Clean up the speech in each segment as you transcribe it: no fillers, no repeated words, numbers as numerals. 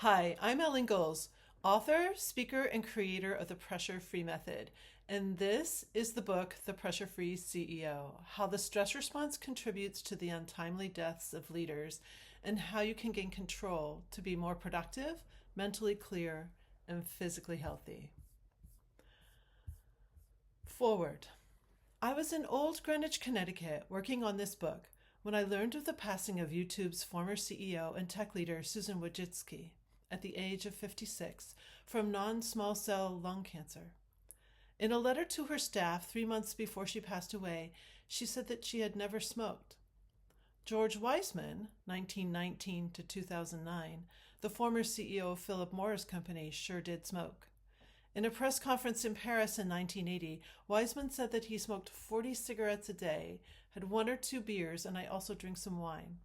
Hi, I'm Ellen Goals, author, speaker, and creator of the Pressure Free Method. And this is the book, The Pressure Free CEO: How the Stress Response Contributes to the Untimely Deaths of Leaders, and How You Can Gain Control to be more productive, mentally clear, and physically healthy. Foreword. I was in Old Greenwich, Connecticut, working on this book when I learned of the passing of YouTube's former CEO and tech leader Susan Wojcicki at the age of 56 from non-small cell lung cancer. In a letter to her staff 3 months before she passed away, she said that she had never smoked. George Weissman, 1919 to 2009, the former CEO of Philip Morris Company, sure did smoke. In a press conference in Paris in 1980, Weissman said that he smoked 40 cigarettes a day, had 1 or 2 beers, and I also drink some wine.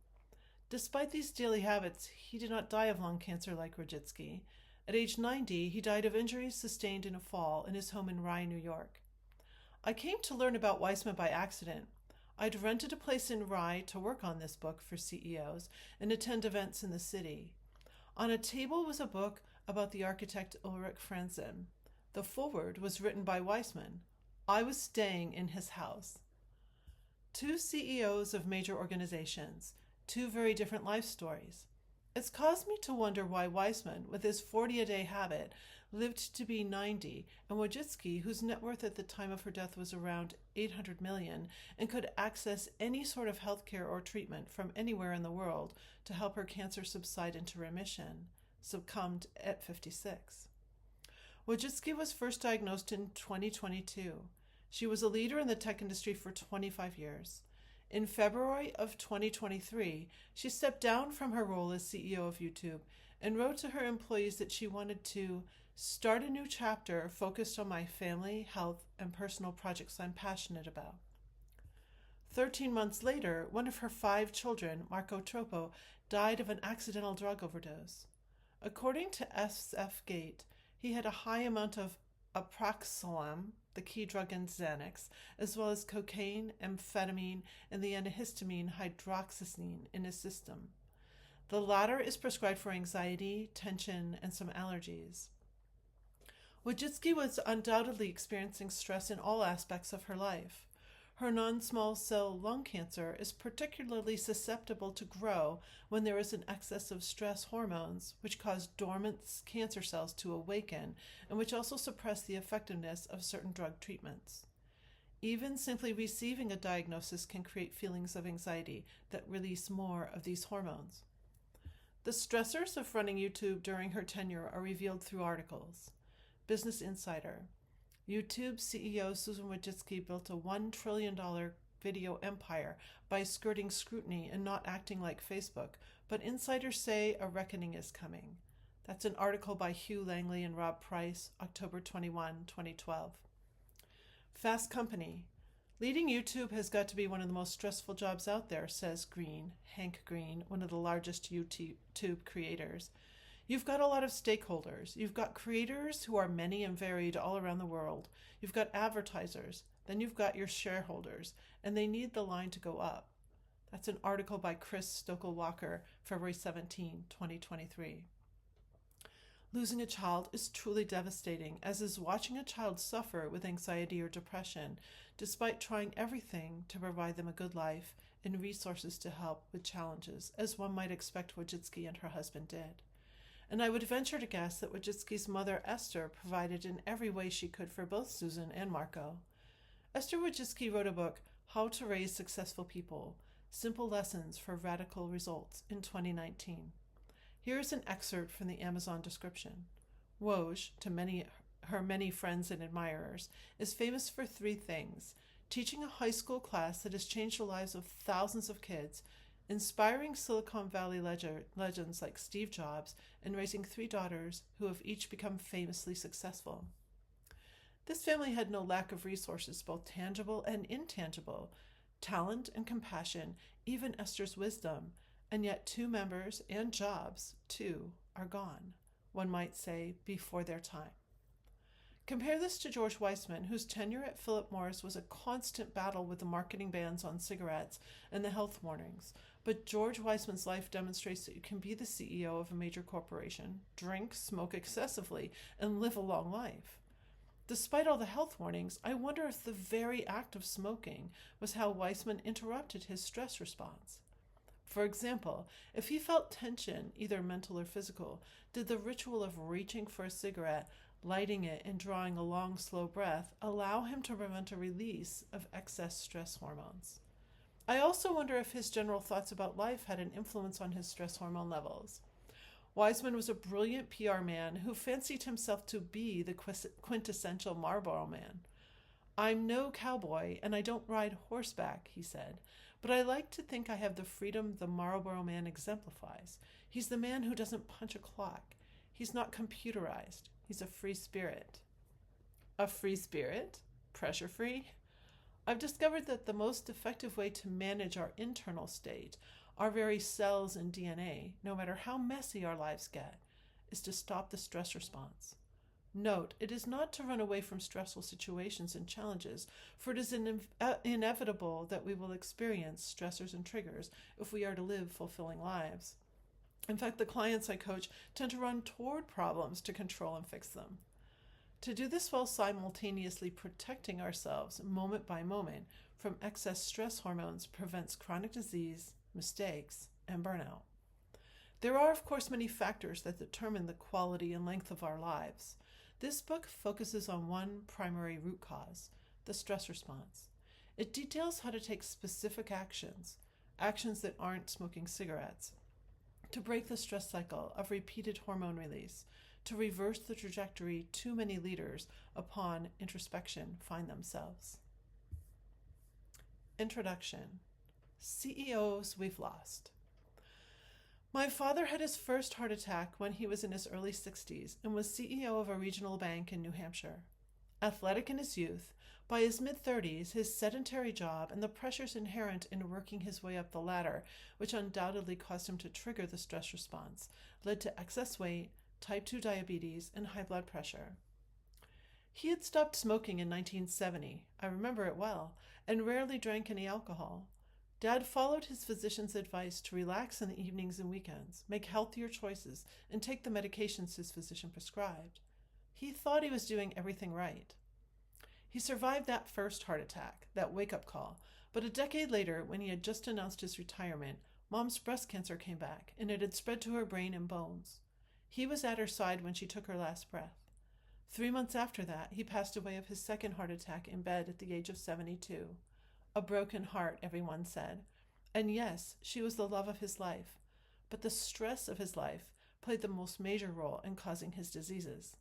Despite these daily habits, he did not die of lung cancer like Wojcicki. At age 90, he died of injuries sustained in a fall in his home in Rye, New York. I came to learn about Weissman by accident. I'd rented a place in Rye to work on this book for CEOs and attend events in the city. On a table was a book about the architect Ulrich Franzen. The foreword was written by Weissman. I was staying in his house. 2 CEOs of major organizations, 2 very different life stories. It's caused me to wonder why Weissman, with his 40-a-day habit, lived to be 90, and Wojcicki, whose net worth at the time of her death was around $800 million and could access any sort of health care or treatment from anywhere in the world to help her cancer subside into remission, succumbed at 56. Wojcicki was first diagnosed in 2022. She was a leader in the tech industry for 25 years. In February of 2023, she stepped down from her role as CEO of YouTube and wrote to her employees that she wanted to start a new chapter focused on my family, health, and personal projects I'm passionate about. 13 months later, one of her 5 children, Marco Troppo, died of an accidental drug overdose. According to SF Gate, he had a high amount of apraxalam, the key drug in Xanax, as well as cocaine, amphetamine, and the antihistamine hydroxyzine in his system. The latter is prescribed for anxiety, tension, and some allergies. Wojcicki was undoubtedly experiencing stress in all aspects of her life. Her non-small cell lung cancer is particularly susceptible to grow when there is an excess of stress hormones, which cause dormant cancer cells to awaken and which also suppress the effectiveness of certain drug treatments. Even simply receiving a diagnosis can create feelings of anxiety that release more of these hormones. The stressors of running YouTube during her tenure are revealed through articles. Business Insider. YouTube CEO Susan Wojcicki built a $1 trillion video empire by skirting scrutiny and not acting like Facebook, but insiders say a reckoning is coming. That's an article by Hugh Langley and Rob Price, October 21, 2012. Fast Company. Leading YouTube has got to be one of the most stressful jobs out there, says Hank Green, one of the largest YouTube creators. You've got a lot of stakeholders. You've got creators who are many and varied all around the world. You've got advertisers. Then you've got your shareholders, and they need the line to go up. That's an article by Chris Stokel-Walker, February 17, 2023. Losing a child is truly devastating, as is watching a child suffer with anxiety or depression, despite trying everything to provide them a good life and resources to help with challenges, as one might expect Wojcicki and her husband did. And I would venture to guess that Wojcicki's mother, Esther, provided in every way she could for both Susan and Marco. Esther Wojcicki wrote a book, How to Raise Successful People: Simple Lessons for Radical Results, in 2019. Here is an excerpt from the Amazon description. Woj, to her many friends and admirers, is famous for 3 things: teaching a high school class that has changed the lives of thousands of kids, inspiring Silicon Valley legends like Steve Jobs, and raising 3 daughters who have each become famously successful. This family had no lack of resources, both tangible and intangible, talent and compassion, even Esther's wisdom, and yet 2 members and jobs, too, are gone, one might say, before their time. Compare this to George Weissman, whose tenure at Philip Morris was a constant battle with the marketing bans on cigarettes and the health warnings, But George Weissman's life demonstrates that you can be the CEO of a major corporation, drink, smoke excessively, and live a long life. Despite all the health warnings, I wonder if the very act of smoking was how Weissman interrupted his stress response. For example, if he felt tension, either mental or physical, did the ritual of reaching for a cigarette, lighting it, and drawing a long, slow breath allow him to prevent a release of excess stress hormones? I also wonder if his general thoughts about life had an influence on his stress hormone levels. Weissman was a brilliant PR man who fancied himself to be the quintessential Marlboro Man. "I'm no cowboy and I don't ride horseback," he said, "but I like to think I have the freedom the Marlboro Man exemplifies. He's the man who doesn't punch a clock. He's not computerized. He's a free spirit." A free spirit? Pressure free? I've discovered that the most effective way to manage our internal state, our very cells and DNA, no matter how messy our lives get, is to stop the stress response. Note, it is not to run away from stressful situations and challenges, for it is inevitable that we will experience stressors and triggers if we are to live fulfilling lives. In fact, the clients I coach tend to run toward problems to control and fix them. To do this while simultaneously protecting ourselves moment by moment from excess stress hormones prevents chronic disease, mistakes, and burnout. There are, of course, many factors that determine the quality and length of our lives. This book focuses on one primary root cause, the stress response. It details how to take specific actions that aren't smoking cigarettes, to break the stress cycle of repeated hormone release, to reverse the trajectory too many leaders upon introspection find themselves. Introduction. CEOs we've lost. My father had his first heart attack when he was in his early 60s and was CEO of a regional bank in New Hampshire. Athletic in his youth, by his mid-30s, his sedentary job and the pressures inherent in working his way up the ladder, which undoubtedly caused him to trigger the stress response, led to excess weight, type 2 diabetes, and high blood pressure. He had stopped smoking in 1970, I remember it well, and rarely drank any alcohol. Dad followed his physician's advice to relax in the evenings and weekends, make healthier choices, and take the medications his physician prescribed. He thought he was doing everything right. He survived that first heart attack, that wake-up call, but a decade later, when he had just announced his retirement, Mom's breast cancer came back, and it had spread to her brain and bones. He was at her side when she took her last breath. 3 months after that, he passed away of his second heart attack in bed at the age of 72. A broken heart, everyone said. And yes, she was the love of his life, but the stress of his life played the most major role in causing his diseases.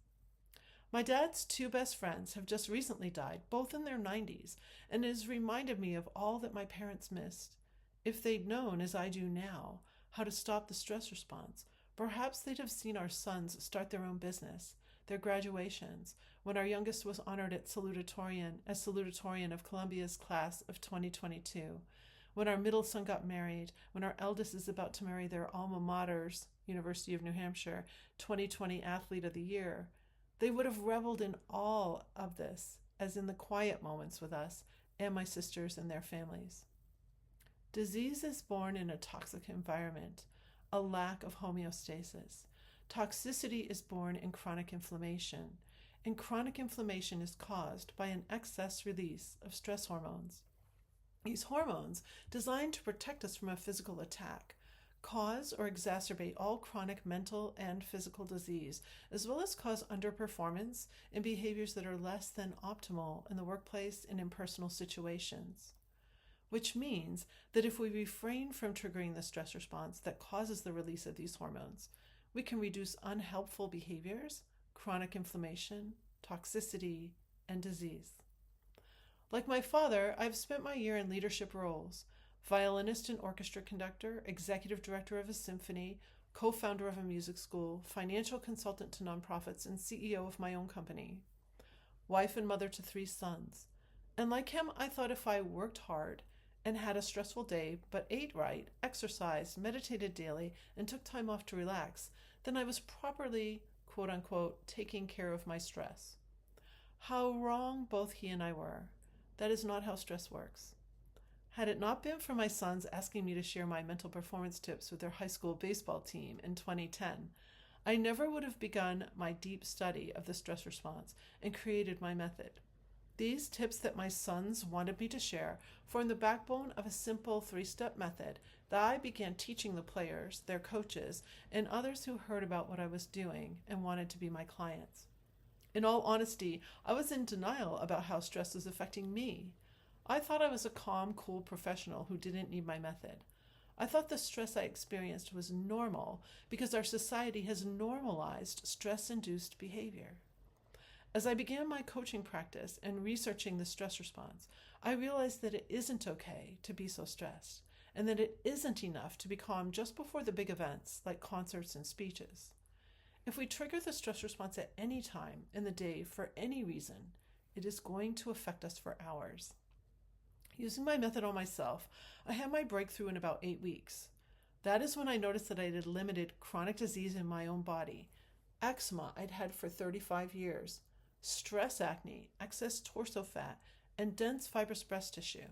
My dad's two best friends have just recently died, both in their 90s, and it has reminded me of all that my parents missed. If they'd known, as I do now, how to stop the stress response, perhaps they'd have seen our sons start their own business, their graduations, when our youngest was honored at salutatorian of Columbia's class of 2022, when our middle son got married, when our eldest is about to marry their alma mater's, University of New Hampshire, 2020 Athlete of the Year. They would have reveled in all of this, as in the quiet moments with us and my sisters and their families. Disease is born in a toxic environment, a lack of homeostasis. Toxicity is born in chronic inflammation, and chronic inflammation is caused by an excess release of stress hormones. These hormones, designed to protect us from a physical attack, cause or exacerbate all chronic mental and physical disease, as well as cause underperformance and behaviors that are less than optimal in the workplace and in personal situations. Which means that if we refrain from triggering the stress response that causes the release of these hormones, we can reduce unhelpful behaviors, chronic inflammation, toxicity, and disease. Like my father, I've spent my year in leadership roles: violinist and orchestra conductor, executive director of a symphony, co-founder of a music school, financial consultant to nonprofits, and CEO of my own company. Wife and mother to 3 sons. And like him, I thought if I worked hard and had a stressful day, but ate right, exercised, meditated daily, and took time off to relax, then I was properly, quote unquote, taking care of my stress. How wrong both he and I were. That is not how stress works. Had it not been for my sons asking me to share my mental performance tips with their high school baseball team in 2010, I never would have begun my deep study of the stress response and created my method. These tips that my sons wanted me to share form the backbone of a simple 3-step method that I began teaching the players, their coaches, and others who heard about what I was doing and wanted to be my clients. In all honesty, I was in denial about how stress was affecting me. I thought I was a calm, cool professional who didn't need my method. I thought the stress I experienced was normal because our society has normalized stress-induced behavior. As I began my coaching practice and researching the stress response, I realized that it isn't okay to be so stressed, and that it isn't enough to be calm just before the big events like concerts and speeches. If we trigger the stress response at any time in the day for any reason, it is going to affect us for hours. Using my method on myself, I had my breakthrough in about 8 weeks. That is when I noticed that I had limited chronic disease in my own body, eczema I'd had for 35 years, stress acne, excess torso fat, and dense fibrous breast tissue.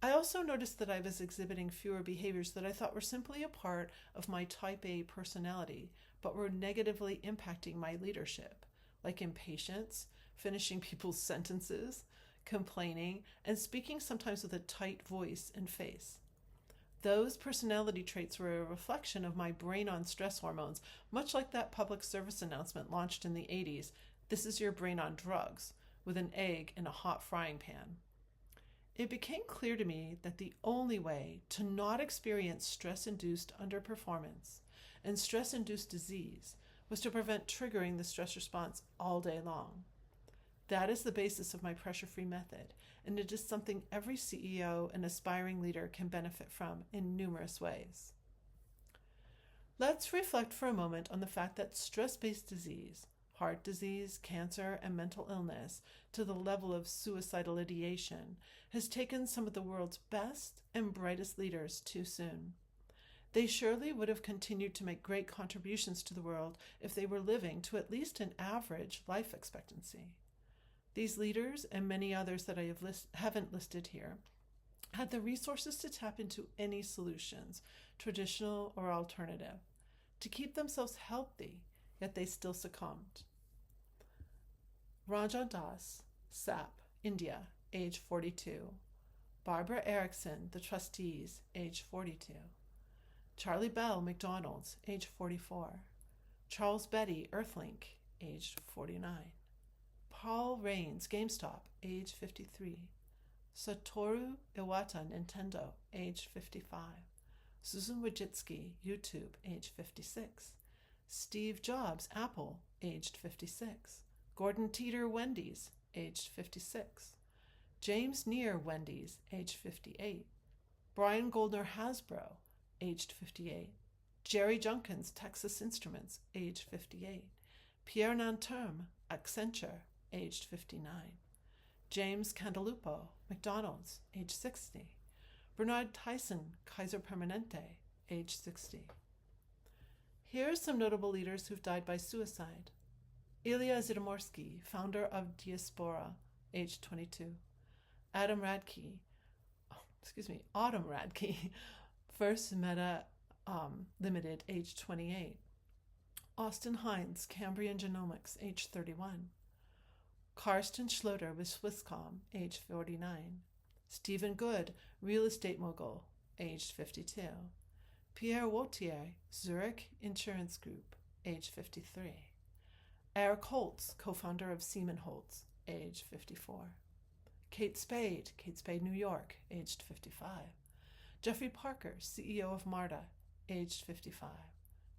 I also noticed that I was exhibiting fewer behaviors that I thought were simply a part of my type A personality, but were negatively impacting my leadership, like impatience, finishing people's sentences, complaining, and speaking sometimes with a tight voice and face. Those personality traits were a reflection of my brain on stress hormones, much like that public service announcement launched in the 80s, "This is your brain on drugs," with an egg in a hot frying pan. It became clear to me that the only way to not experience stress-induced underperformance and stress-induced disease was to prevent triggering the stress response all day long. That is the basis of my pressure-free method, and it is something every CEO and aspiring leader can benefit from in numerous ways. Let's reflect for a moment on the fact that stress-based disease, heart disease, cancer, and mental illness, to the level of suicidal ideation, has taken some of the world's best and brightest leaders too soon. They surely would have continued to make great contributions to the world if they were living to at least an average life expectancy. These leaders, and many others that I haven't listed here, had the resources to tap into any solutions, traditional or alternative, to keep themselves healthy, yet they still succumbed. Ranjan Das, SAP, India, age 42. Barbara Erickson, The Trustees, age 42. Charlie Bell, McDonald's, age 44. Charles Betty, Earthlink, age 49. Paul Raines, GameStop, age 53. Satoru Iwata, Nintendo, age 55. Susan Wojcicki, YouTube, age 56. Steve Jobs, Apple, aged 56. Gordon Teeter, Wendy's, aged 56. James Neer, Wendy's, aged 58. Brian Goldner, Hasbro, aged 58. Jerry Junkins, Texas Instruments, aged 58. Pierre Nanterme, Accenture, aged 59. James Cantalupo, McDonald's, age 60. Bernard Tyson, Kaiser Permanente, age 60. Here are some notable leaders who've died by suicide. Ilya Zhytomyrsky, founder of Diaspora, age 22. Autumn Radke, First Meta Limited, age 28. Austin Hines, Cambrian Genomics, age 31. Karsten Schloter with Swisscom, age 49. Stephen Good, real estate mogul, aged 52. Pierre Wautier, Zurich Insurance Group, age 53. Eric Holtz, co-founder of Seaman Holtz, age 54. Kate Spade, New York, aged 55. Jeffrey Parker, CEO of MARTA, aged 55.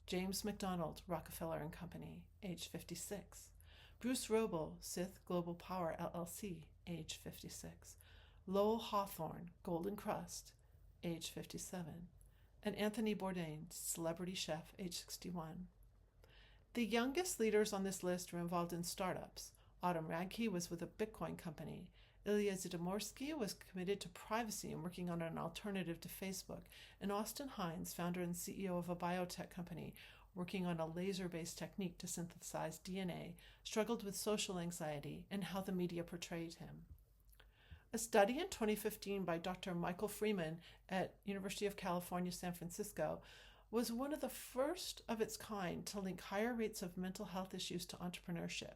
James McDonald, Rockefeller and Company, age 56. Bruce Roble, Sith Global Power LLC, age 56. Lowell Hawthorne, Golden Crust, age 57. And Anthony Bourdain, celebrity chef, age 61. The youngest leaders on this list were involved in startups. Autumn Radke was with a Bitcoin company. Ilya Zhytomyrsky was committed to privacy and working on an alternative to Facebook. And Austin Hines, founder and CEO of a biotech company, working on a laser-based technique to synthesize DNA, struggled with social anxiety and how the media portrayed him. A study in 2015 by Dr. Michael Freeman at University of California, San Francisco was one of the first of its kind to link higher rates of mental health issues to entrepreneurship.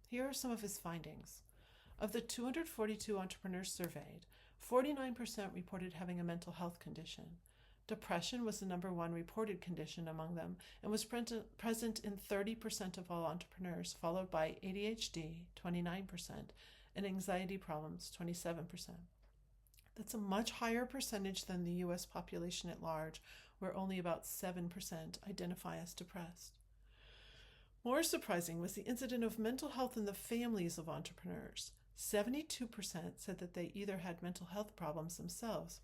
Here are some of his findings. Of the 242 entrepreneurs surveyed, 49% reported having a mental health condition. Depression was the number one reported condition among them and was present in 30% of all entrepreneurs, followed by ADHD, 29%, and anxiety problems, 27%. That's a much higher percentage than the US population at large, where only about 7% identify as depressed. More surprising was the incidence of mental health in the families of entrepreneurs. 72% said that they either had mental health problems themselves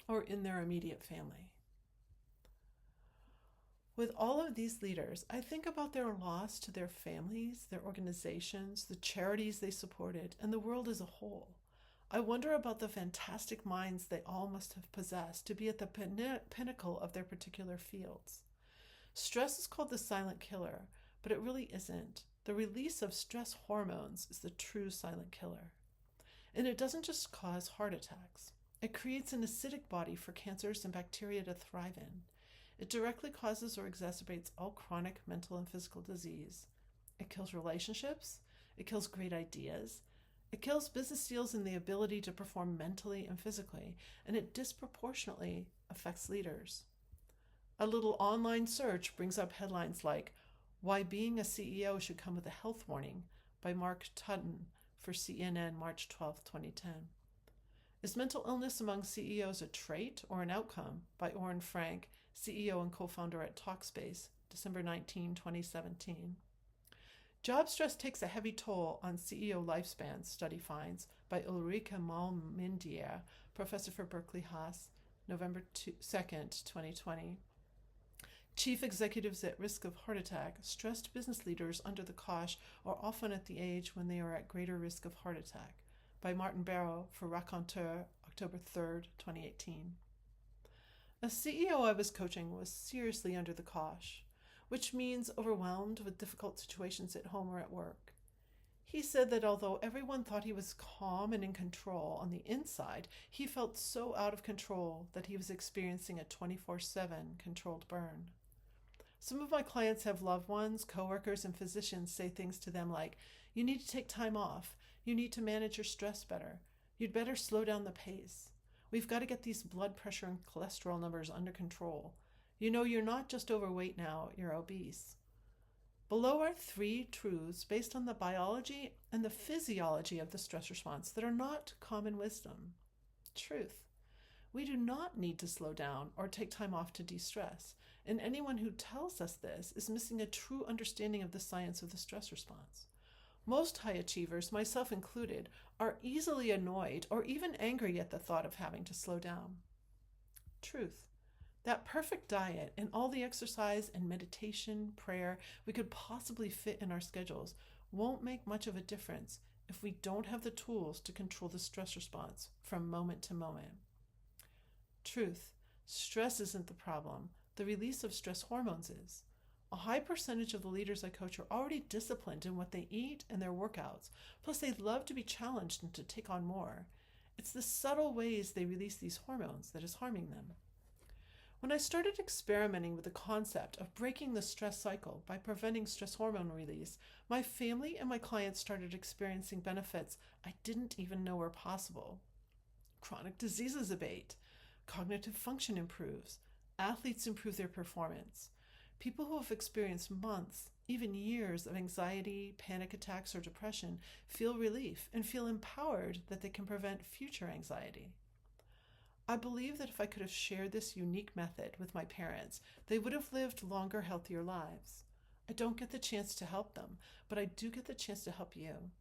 or in their immediate family. With all of these leaders, I think about their loss to their families, their organizations, the charities they supported, and the world as a whole. I wonder about the fantastic minds they all must have possessed to be at the pinnacle of their particular fields. Stress is called the silent killer, but it really isn't. The release of stress hormones is the true silent killer. And it doesn't just cause heart attacks. It creates an acidic body for cancers and bacteria to thrive in. It directly causes or exacerbates all chronic mental and physical disease. It kills relationships. It kills great ideas. It kills business deals and the ability to perform mentally and physically, and it disproportionately affects leaders. A little online search brings up headlines like, "Why Being a CEO Should Come with a Health Warning" by Mark Tutton for CNN, March 12, 2010. Is mental illness among CEOs a trait or an outcome? By Oren Frank, CEO and co-founder at Talkspace, December 19, 2017. Job stress takes a heavy toll on CEO lifespans, study finds, by Ulrike Malmindier, professor for Berkeley Haas, November 2nd, 2020. Chief executives at risk of heart attack, stressed business leaders under the cosh are often at the age when they are at greater risk of heart attack, by Martin Barrow for Raconteur, October 3rd, 2018. A CEO I was coaching was seriously under the cosh, which means overwhelmed with difficult situations at home or at work. He said that although everyone thought he was calm and in control, on the inside, he felt so out of control that he was experiencing a 24/7 controlled burn. Some of my clients have loved ones, coworkers, and physicians say things to them like, "You need to take time off. You need to manage your stress better. You'd better slow down the pace. We've got to get these blood pressure and cholesterol numbers under control. You know, you're not just overweight now, you're obese." Below are 3 truths based on the biology and the physiology of the stress response that are not common wisdom. Truth. We do not need to slow down or take time off to de-stress, and anyone who tells us this is missing a true understanding of the science of the stress response. Most high achievers, myself included, are easily annoyed or even angry at the thought of having to slow down. Truth. That perfect diet and all the exercise and meditation, prayer we could possibly fit in our schedules won't make much of a difference if we don't have the tools to control the stress response from moment to moment. Truth. Stress isn't the problem. The release of stress hormones is. A high percentage of the leaders I coach are already disciplined in what they eat and their workouts. Plus, they love to be challenged and to take on more. It's the subtle ways they release these hormones that is harming them. When I started experimenting with the concept of breaking the stress cycle by preventing stress hormone release, my family and my clients started experiencing benefits I didn't even know were possible. Chronic diseases abate. Cognitive function improves. Athletes improve their performance. People who have experienced months, even years of anxiety, panic attacks, or depression feel relief and feel empowered that they can prevent future anxiety. I believe that if I could have shared this unique method with my parents, they would have lived longer, healthier lives. I don't get the chance to help them, but I do get the chance to help you.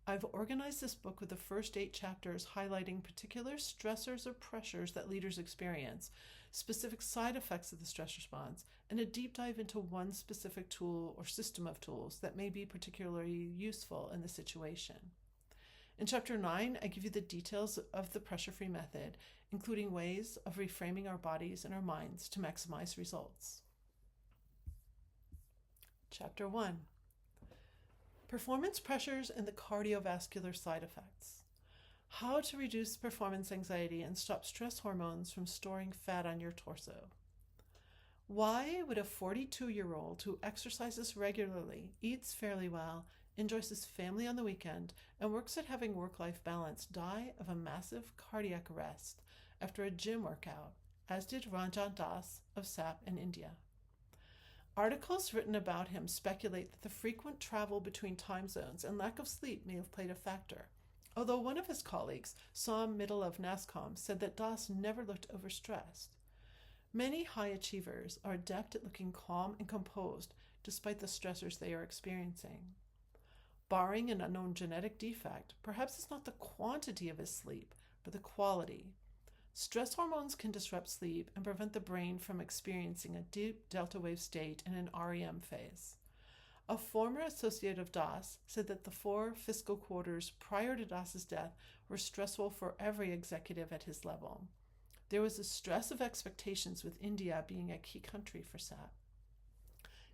I've organized this book with the first 8 chapters highlighting particular stressors or pressures that leaders experience, specific side effects of the stress response, and a deep dive into one specific tool or system of tools that may be particularly useful in the situation. In Chapter 9, I give you the details of the pressure-free method, including ways of reframing our bodies and our minds to maximize results. Chapter 1. Performance pressures and the cardiovascular side effects. how to reduce performance anxiety and stop stress hormones from storing fat on your torso. Why would a 42-year-old who exercises regularly, eats fairly well, enjoys his family on the weekend, and works at having work-life balance die of a massive cardiac arrest after a gym workout, as did Ranjan Das of SAP in India? Articles written about him speculate that the frequent travel between time zones and lack of sleep may have played a factor, although one of his colleagues, Sam Middle of NASCOM, said that Das never looked overstressed. Many high achievers are adept at looking calm and composed despite the stressors they are experiencing. Barring an unknown genetic defect, perhaps it's not the quantity of his sleep, but the quality. Stress hormones can disrupt sleep and prevent the brain from experiencing a deep delta wave state in an REM phase. A former associate of Das said that the 4 fiscal quarters prior to Das's death were stressful for every executive at his level. There was a stress of expectations, with India being a key country for SAP.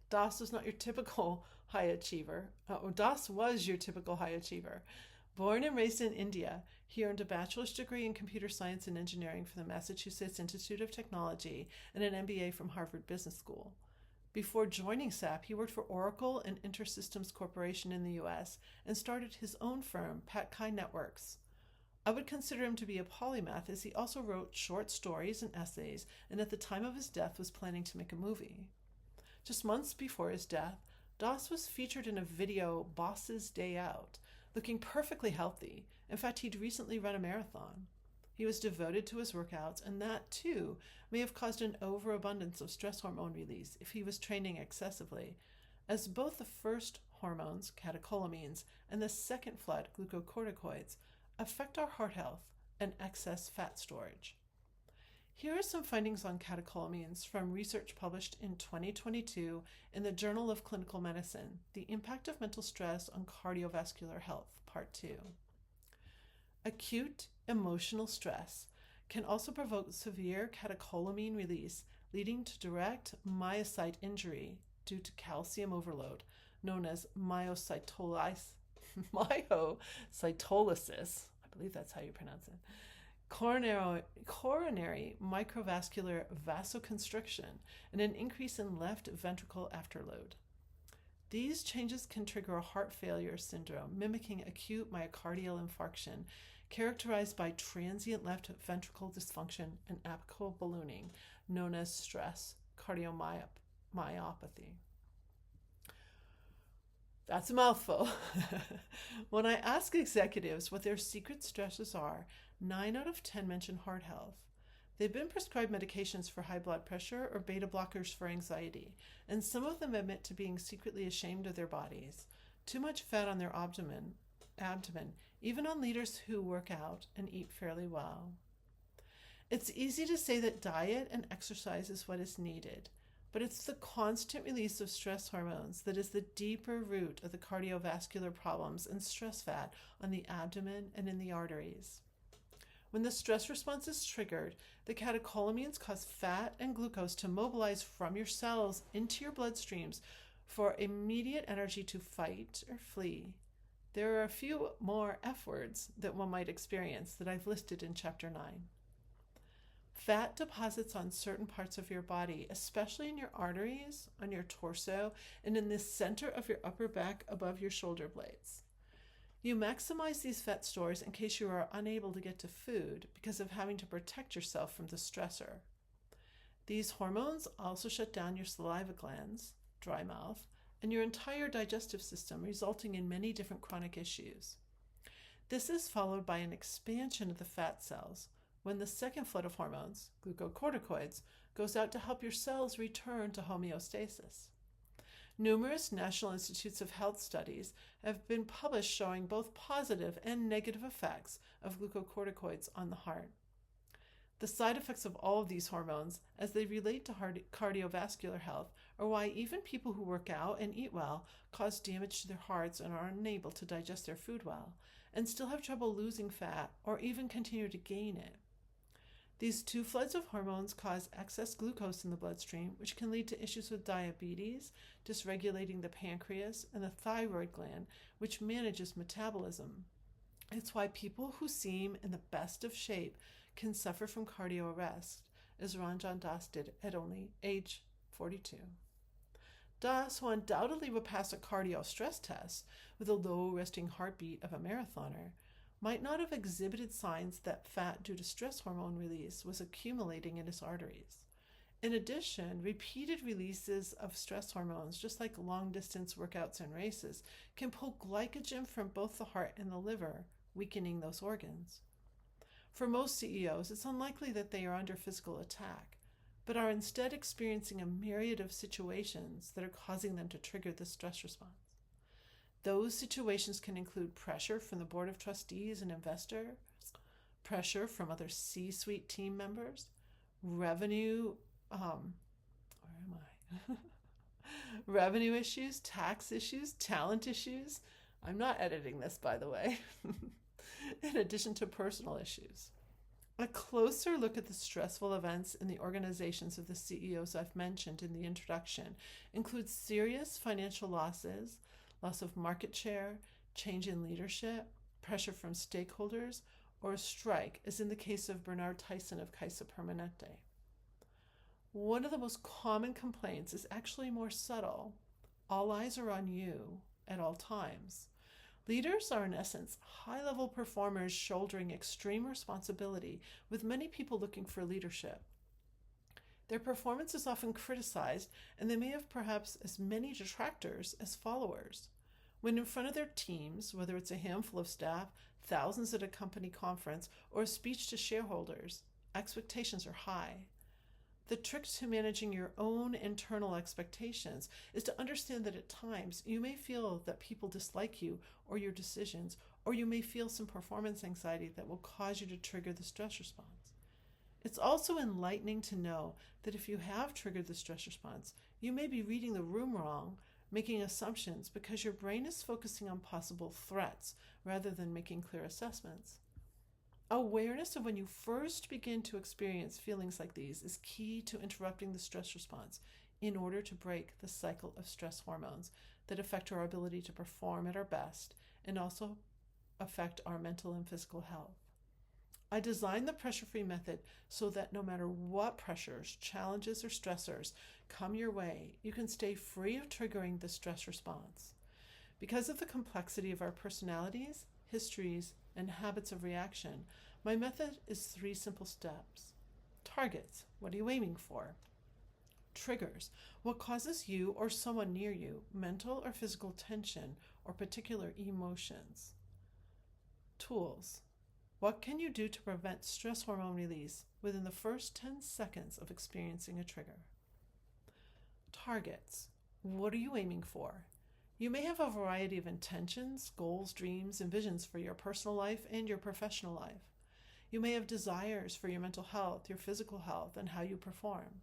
Das was not your typical high achiever. Das was your typical high achiever. Born and raised in India, he earned a bachelor's degree in computer science and engineering from the Massachusetts Institute of Technology and an MBA from Harvard Business School. Before joining SAP, he worked for Oracle and InterSystems Corporation in the US and started his own firm, Pat Kai Networks. I would consider him to be a polymath, as he also wrote short stories and essays, and at the time of his death was planning to make a movie. Just months before his death, Das was featured in a video, Boss's Day Out, looking perfectly healthy. In fact, he'd recently run a marathon. He was devoted to his workouts, and that, too, may have caused an overabundance of stress hormone release if he was training excessively, as both the first hormones, catecholamines, and the second flood, glucocorticoids, affect our heart health and excess fat storage. Here are some findings on catecholamines from research published in 2022 in the Journal of Clinical Medicine, The Impact of Mental Stress on Cardiovascular Health, Part 2. Acute emotional stress can also provoke severe catecholamine release, leading to direct myocyte injury due to calcium overload, known as myocytolysis. I believe that's how you pronounce it. Coronary microvascular vasoconstriction, and an increase in left ventricle afterload. These changes can trigger a heart failure syndrome, mimicking acute myocardial infarction, characterized by transient left ventricle dysfunction and apical ballooning, known as stress cardiomyopathy. That's a mouthful. When I ask executives what their secret stresses are, 9 out of 10 mention heart health. They've been prescribed medications for high blood pressure or beta blockers for anxiety, and some of them admit to being secretly ashamed of their bodies. Too much fat on their abdomen, even on leaders who work out and eat fairly well. It's easy to say that diet and exercise is what is needed, but it's the constant release of stress hormones that is the deeper root of the cardiovascular problems and stress fat on the abdomen and in the arteries. When the stress response is triggered, the catecholamines cause fat and glucose to mobilize from your cells into your bloodstreams for immediate energy to fight or flee. There are a few more F words that one might experience that I've listed in Chapter 9. Fat deposits on certain parts of your body, especially in your arteries, on your torso, and in the center of your upper back above your shoulder blades. You maximize these fat stores in case you are unable to get to food because of having to protect yourself from the stressor. These hormones also shut down your saliva glands, dry mouth, and your entire digestive system, resulting in many different chronic issues. This is followed by an expansion of the fat cells when the second flood of hormones, glucocorticoids, goes out to help your cells return to homeostasis. Numerous National Institutes of Health studies have been published showing both positive and negative effects of glucocorticoids on the heart. The side effects of all of these hormones, as they relate to cardiovascular health, are why even people who work out and eat well cause damage to their hearts and are unable to digest their food well, and still have trouble losing fat or even continue to gain it. These two floods of hormones cause excess glucose in the bloodstream, which can lead to issues with diabetes, dysregulating the pancreas and the thyroid gland, which manages metabolism. It's why people who seem in the best of shape can suffer from cardio arrest, as Ranjan Das did at only age 42. Das, who undoubtedly would pass a cardio stress test with a low resting heartbeat of a marathoner, might not have exhibited signs that fat due to stress hormone release was accumulating in his arteries. In addition, repeated releases of stress hormones, just like long distance workouts and races, can pull glycogen from both the heart and the liver, weakening those organs. For most CEOs, it's unlikely that they are under physical attack, but are instead experiencing a myriad of situations that are causing them to trigger the stress response. Those situations can include pressure from the board of trustees and investors, pressure from other C-suite team members, revenue revenue issues, tax issues, talent issues. I'm not editing this, by the way. In addition to personal issues. A closer look at the stressful events in the organizations of the CEOs I've mentioned in the introduction includes serious financial losses, loss of market share, change in leadership, pressure from stakeholders, or a strike, as in the case of Bernard Tyson of Caixa Permanente. One of the most common complaints is actually more subtle. All eyes are on you at all times. Leaders are, in essence, high-level performers shouldering extreme responsibility, with many people looking for leadership. Their performance is often criticized, and they may have perhaps as many detractors as followers. When in front of their teams, whether it's a handful of staff, thousands at a company conference, or a speech to shareholders, expectations are high. The trick to managing your own internal expectations is to understand that at times you may feel that people dislike you or your decisions, or you may feel some performance anxiety that will cause you to trigger the stress response. It's also enlightening to know that if you have triggered the stress response, you may be reading the room wrong, making assumptions because your brain is focusing on possible threats rather than making clear assessments. Awareness of when you first begin to experience feelings like these is key to interrupting the stress response in order to break the cycle of stress hormones that affect our ability to perform at our best and also affect our mental and physical health. I designed the pressure-free method so that no matter what pressures, challenges, or stressors come your way, you can stay free of triggering the stress response. Because of the complexity of our personalities, histories, and habits of reaction, my method is 3 simple steps. Targets, what are you aiming for? Triggers, what causes you or someone near you mental or physical tension or particular emotions? Tools, what can you do to prevent stress hormone release within the first 10 seconds of experiencing a trigger? Targets, what are you aiming for? You may have a variety of intentions, goals, dreams, and visions for your personal life and your professional life. You may have desires for your mental health, your physical health, and how you perform.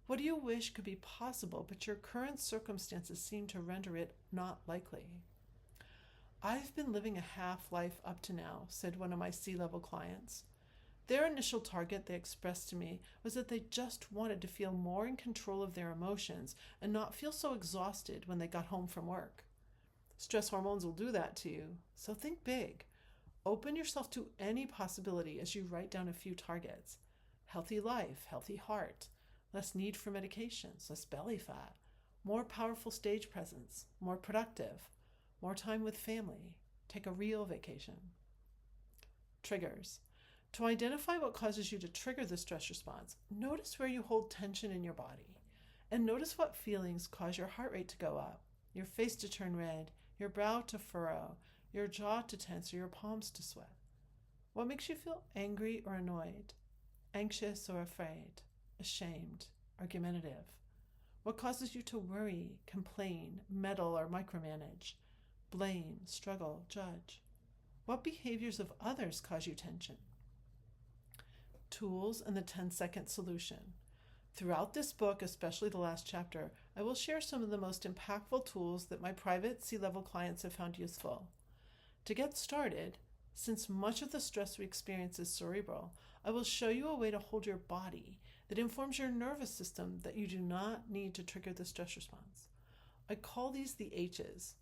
What do you wish could be possible, but your current circumstances seem to render it not likely? I've been living a half-life up to now, said one of my C-level clients. Their initial target, they expressed to me, was that they just wanted to feel more in control of their emotions and not feel so exhausted when they got home from work. Stress hormones will do that to you, so think big. Open yourself to any possibility as you write down a few targets. Healthy life, healthy heart, less need for medications, less belly fat, more powerful stage presence, more productive, more time with family, take a real vacation. Triggers. To identify what causes you to trigger the stress response, notice where you hold tension in your body, and notice what feelings cause your heart rate to go up, your face to turn red, your brow to furrow, your jaw to tense, or your palms to sweat. What makes you feel angry or annoyed, anxious or afraid, ashamed, argumentative? What causes you to worry, complain, meddle, or micromanage, blame, struggle, judge? What behaviors of others cause you tension? Tools and the 10-second solution. Throughout this book, especially the last chapter, I will share some of the most impactful tools that my private C-level clients have found useful. To get started, since much of the stress we experience is cerebral, I will show you a way to hold your body that informs your nervous system that you do not need to trigger the stress response. I call these the H's.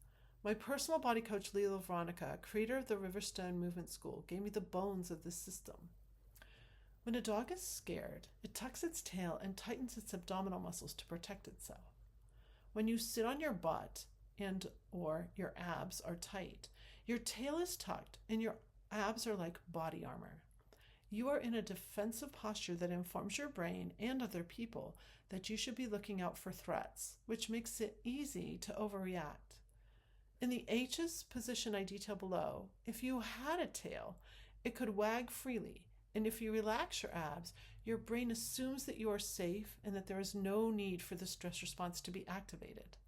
My personal body coach, Leila Veronica, creator of the Riverstone Movement School, gave me the bones of this system. When a dog is scared, it tucks its tail and tightens its abdominal muscles to protect itself. When you sit on your butt and or your abs are tight, your tail is tucked and your abs are like body armor. You are in a defensive posture that informs your brain and other people that you should be looking out for threats, which makes it easy to overreact. In the H's position I detail below, if you had a tail, it could wag freely, and if you relax your abs, your brain assumes that you are safe and that there is no need for the stress response to be activated.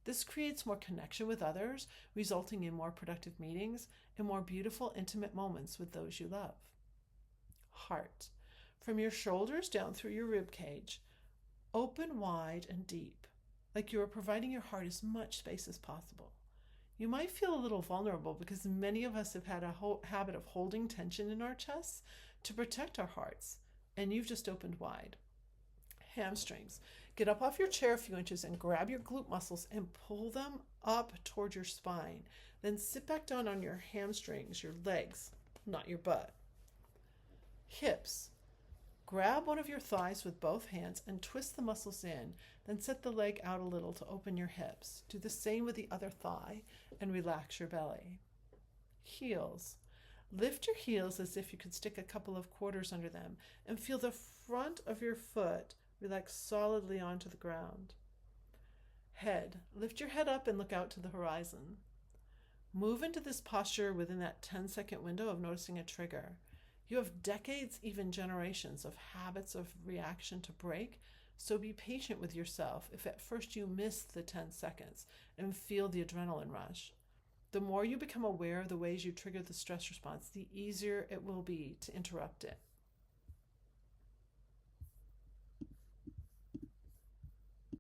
This creates more connection with others, resulting in more productive meetings and more beautiful, intimate moments with those you love. Heart. From your shoulders down through your rib cage, open wide and deep, like you are providing your heart as much space as possible. You might feel a little vulnerable because many of us have had a habit of holding tension in our chests to protect our hearts, and you've just opened wide. Hamstrings. Get up off your chair a few inches and grab your glute muscles and pull them up toward your spine. Then sit back down on your hamstrings, your legs, not your butt. Hips. Grab one of your thighs with both hands and twist the muscles in, then set the leg out a little to open your hips. Do the same with the other thigh and relax your belly. Heels. Lift your heels as if you could stick a couple of quarters under them and feel the front of your foot relax solidly onto the ground. Head. Lift your head up and look out to the horizon. Move into this posture within that 10-second window of noticing a trigger. You have decades, even generations, of habits of reaction to break, so be patient with yourself if at first you miss the 10 seconds and feel the adrenaline rush. The more you become aware of the ways you trigger the stress response, the easier it will be to interrupt it.